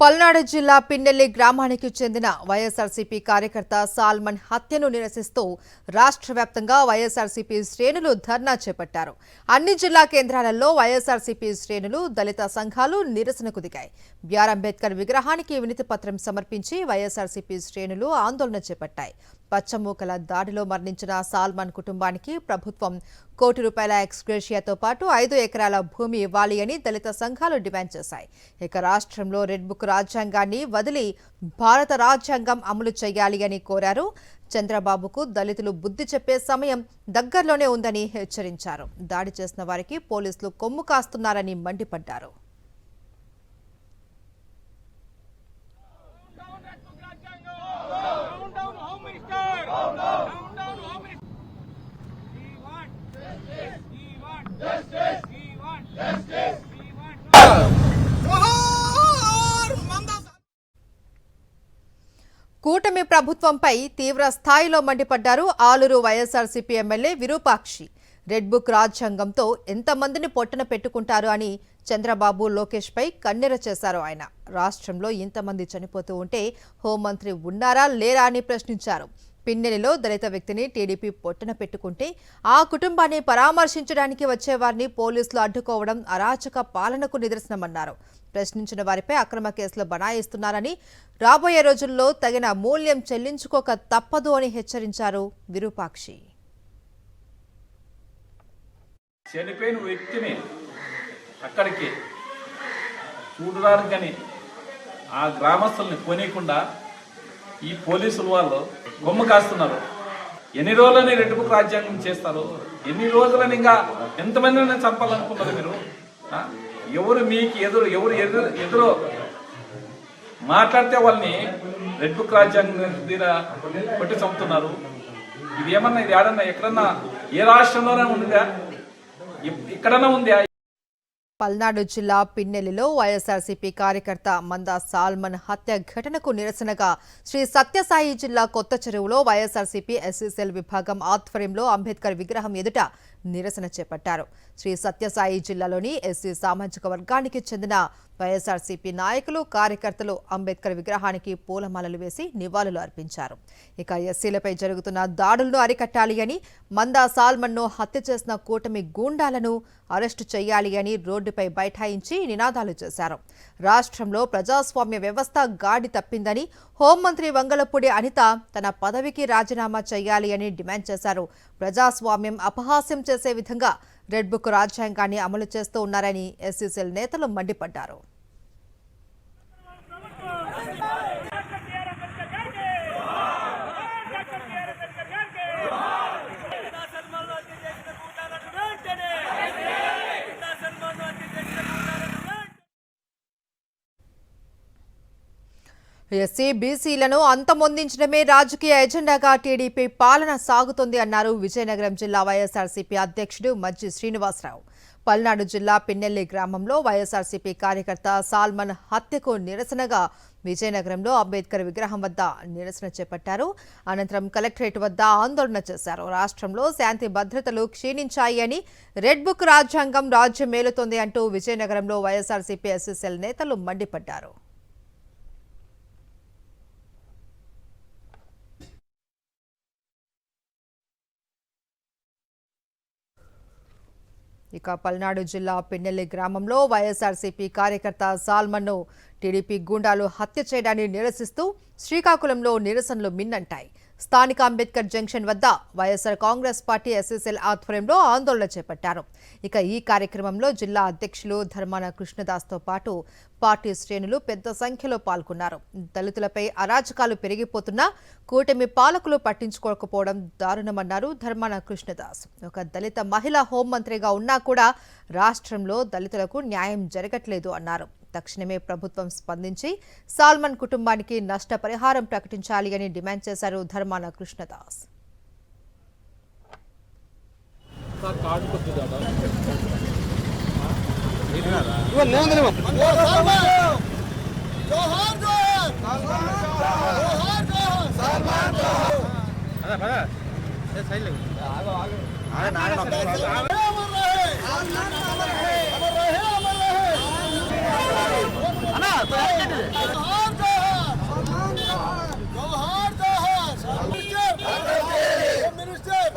పల్నాడు జిల్లా పిన్నెల్లి గ్రామానికి చెందిన వైఎస్ఆర్సీపీ కార్యకర్త సాల్మన్ హత్యను నిరసిస్తూ రాష్ట్ర వ్యాప్తంగా వైఎస్ఆర్సీపీ శ్రేణులు ధర్నా చేపట్టారు. అన్ని జిల్లా కేంద్రాలలో వైఎస్ఆర్సీపీ శ్రేణులు, దళిత సంఘాలు నిరసనకు దిగాయి. బిఆర్ అంబేద్కర్ విగ్రహానికి వినతి పత్రం సమర్పించి వైఎస్ఆర్సీపీ శ్రేణులు ఆందోళన చేపట్టాయి. పచ్చమూకల దాడిలో మరణించిన సాల్మన్ కుటుంబానికి ప్రభుత్వం ₹1 ఎక్స్గ్రేషియాతో పాటు 5 ఎకరాల భూమి ఇవ్వాలి అని దళిత సంఘాలు డిమాండ్ చేశాయి. ఇక రాష్ట్రంలో రెడ్ బుక్ రాజ్యాంగాన్ని వదిలి భారత రాజ్యాంగం అమలు చేయాలి అని కోరారు. చంద్రబాబుకు దళితులు బుద్ధి చెప్పే సమయం దగ్గరలోనే ఉందని హెచ్చరించారు. దాడి చేసిన వారికి పోలీసులు కొమ్ము కాస్తున్నారని మండిపడ్డారు. కూటమి ప్రభుత్వంపై తీవ్ర స్థాయిలో మండిపడ్డారు Aluru YSRCP MLA Virupakshi. Red book రాజ్యాంగంతో ఎంతమందిని పొట్టన పెట్టుకుంటారు అని చంద్రబాబు, లోకేష్ పై కన్నెర చేశారు ఆయన. రాష్ట్రంలో ఇంతమంది చనిపోతూ ఉంటే హోంమంత్రి ఉన్నారా లేరా అని ప్రశ్నించారు. పిన్నెలిలో దళిత వ్యక్తిని టీడీపీ పొట్టన పెట్టుకుంటే ఆ కుటుంబాన్ని పరామర్శించడానికి వచ్చేవారిని పోలీసులు అడ్డుకోవడం అరాచక పాలనకు నిదర్శనమన్నారు. ప్రశ్నించిన వారిపై అక్రమ కేసులు బనాయిస్తున్నారని, రాబోయే రోజుల్లో తగిన మూల్యం చెల్లించుకోక తప్పదు అని హెచ్చరించారు విరూపాక్షి. చనిపోయిన వ్యక్తిని అక్కడికి చూడడానికని ఆ గ్రామస్తుల్ని పోనీయకుండా ఈ పోలీసుల వాళ్ళు బొమ్మ కాస్తున్నారు. ఎన్ని రోజులని రెడ్ బుక్ రాజ్యాంగం చేస్తారు? ఎన్ని రోజులని ఇంకా ఎంతమందిని చంపాలనుకున్నారు మీరు? ఎవరు మీకు ఎదురు మాట్లాడితే వాళ్ళని రెడ్ బుక్ రాజ్యాంగం మీద కొట్టి చంపుతున్నారు. ఇది ఏమన్నా, ఇది ఆడన్నా ఎక్కడన్నా ఏ రాష్ట్రంలోనే ఉందా? ఇక్కడన్నా ఉందా? పల్నాడు జిల్లా పిన్నెలిలో వైఎస్ఆర్సీపీ కార్యకర్త మందా సాల్మన్ హత్య ఘటనకు నిరసనగా శ్రీ సత్యసాయి జిల్లా కొత్త చెరువులో వైఎస్ఆర్సీపీ ఎస్సీసెల్ విభాగం ఆధ్వర్యంలో అంబేద్కర్ విగ్రహం ఎదుట నిరసన చేపట్టారు. శ్రీ సత్యసాయి జిల్లాలోని ఎస్సీ సామాజిక వర్గానికి చెందిన వైఎస్ఆర్సీపీ నాయకులు, కార్యకర్తలు అంబేద్కర్ విగ్రహానికి పూలమాలలు వేసి నివాళులు అర్పించారు. ఇక ఎస్సీలపై జరుగుతున్న దాడులను అరికట్టాలి అని, మందా సాల్మన్ను హత్య చేసిన కూటమి గూండాలను అరెస్టు చేయాలి అని రోడ్డుపై బైఠాయించి నినాదాలు చేశారు. రాష్ట్రంలో ప్రజాస్వామ్య వ్యవస్థ గాడి తప్పిందని, హోంమంత్రి వంగలపూడి అనిత తన పదవికి రాజీనామా చేయాలి అని డిమాండ్ చేశారు. ప్రజాస్వామ్యం అపహాస్యం చేసే విధంగా రెడ్ బుక్ రాజ్యాంగాన్ని అమలు చేస్తూ ఉన్నారని ఎస్సీసెల్ నేతలు మండిపడ్డారు. ఎస్సీ, బీసీలను అంతమొందించడమే రాజకీయ ఎజెండాగా టీడీపీ పాలన సాగుతోంది అన్నారు విజయనగరం జిల్లా వైఎస్ఆర్సీపీ అధ్యక్షుడు మజ్జి శ్రీనివాసరావు. పల్నాడు జిల్లా పిన్నెల్లి గ్రామంలో వైఎస్ఆర్సీపీ కార్యకర్త సాల్మన్ హత్యకు నిరసనగా విజయనగరంలో అంబేద్కర్ విగ్రహం వద్ద నిరసన చేపట్టారు. అనంతరం కలెక్టరేట్ వద్ద ఆందోళన చేశారు. రాష్ట్రంలో శాంతి భద్రతలు క్షీణించాయి అని, రెడ్ బుక్ రాజ్యాంగం రాజ్యం మేలుతోంది అంటూ విజయనగరంలో వైఎస్ఆర్సీపీ ఎస్సీసెల్ నేతలు మండిపడ్డారు. ఇక పల్నాడు జిల్లా పిన్నెల్లి గ్రామంలో వైఎస్ఆర్సీపీ కార్యకర్త సాల్మన్ను టీడీపీ గూండాలు హత్య చేయడాన్ని నిరసిస్తూ శ్రీకాకుళంలో నిరసనలు మిన్నంటాయి. స్థానిక అంబేద్కర్ జంక్షన్ వద్ద వైఎస్ఆర్ కాంగ్రెస్ పార్టీ ఎస్సీసెల్ ఆధ్వర్యంలో ఆందోళన చేపట్టారు. ఇక ఈ కార్యక్రమంలో జిల్లా అధ్యక్షులు ధర్మాన కృష్ణదాస్తో పాటు పార్టీ శ్రేణులు పెద్ద సంఖ్యలో పాల్గొన్నారు. దళితులపై అరాచకాలు పెరిగిపోతున్నా కూటమి పాలకులు పట్టించుకోకపోవడం దారుణమన్నారు ధర్మాన కృష్ణదాస్. ఒక దళిత మహిళ హోంమంత్రిగా ఉన్నా కూడా రాష్ట్రంలో దళితులకు న్యాయం జరగట్లేదు అన్నారు. తక్షణమే ప్రభుత్వం స్పందించి సాల్మన్ కుటుంబానికి నష్టపరిహారం ప్రకటించాలి అని డిమాండ్ చేశారు ధర్మాన కృష్ణదాస్. మినిస్టర్